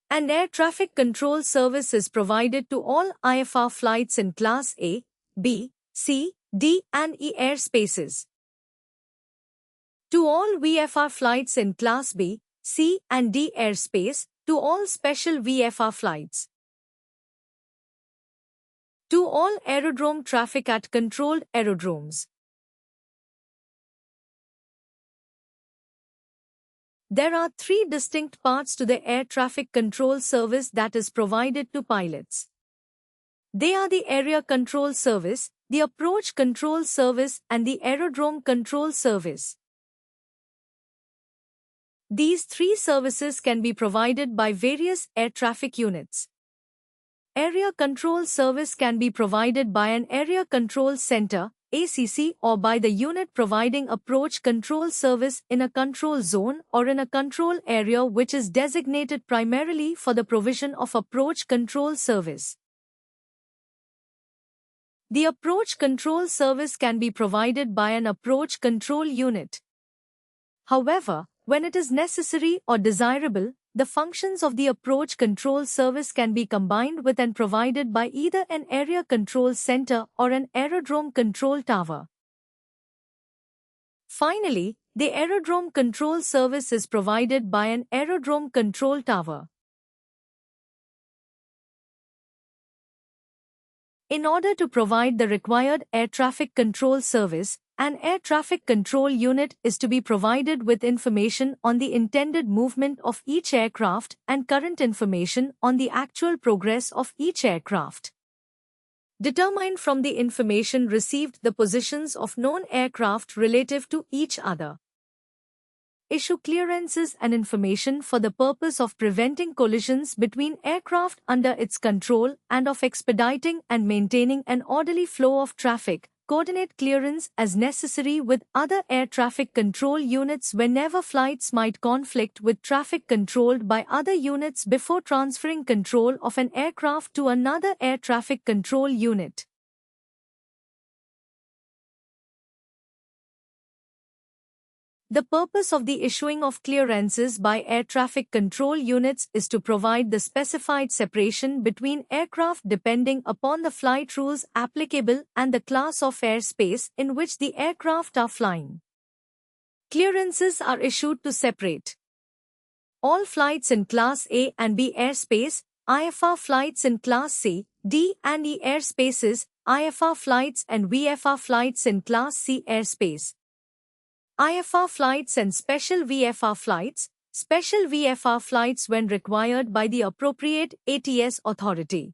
An air traffic control service is provided to all IFR flights in Class A, B, C, D and E airspaces. To all VFR flights in Class B, C and D airspace, to all special VFR flights. To all aerodrome traffic at controlled aerodromes. There are three distinct parts to the air traffic control service that is provided to pilots. They are the area control service, the approach control service, and the aerodrome control service. These three services can be provided by various air traffic units. Area control service can be provided by an area control center, ACC, or by the unit providing approach control service in a control zone or in a control area which is designated primarily for the provision of approach control service. The approach control service can be provided by an approach control unit. However, when it is necessary or desirable, the functions of the approach control service can be combined with and provided by either an area control center or an aerodrome control tower. Finally, the aerodrome control service is provided by an aerodrome control tower. In order to provide the required air traffic control service, an air traffic control unit is to be provided with information on the intended movement of each aircraft and current information on the actual progress of each aircraft. Determine from the information received the positions of known aircraft relative to each other. Issue clearances and information for the purpose of preventing collisions between aircraft under its control and of expediting and maintaining an orderly flow of traffic. Coordinate clearance as necessary with other air traffic control units whenever flights might conflict with traffic controlled by other units before transferring control of an aircraft to another air traffic control unit. The purpose of the issuing of clearances by air traffic control units is to provide the specified separation between aircraft depending upon the flight rules applicable and the class of airspace in which the aircraft are flying. Clearances are issued to separate all flights in Class A and B airspace, IFR flights in Class C, D and E airspaces, IFR flights and VFR flights in Class C airspace. IFR flights and special VFR flights when required by the appropriate ATS authority.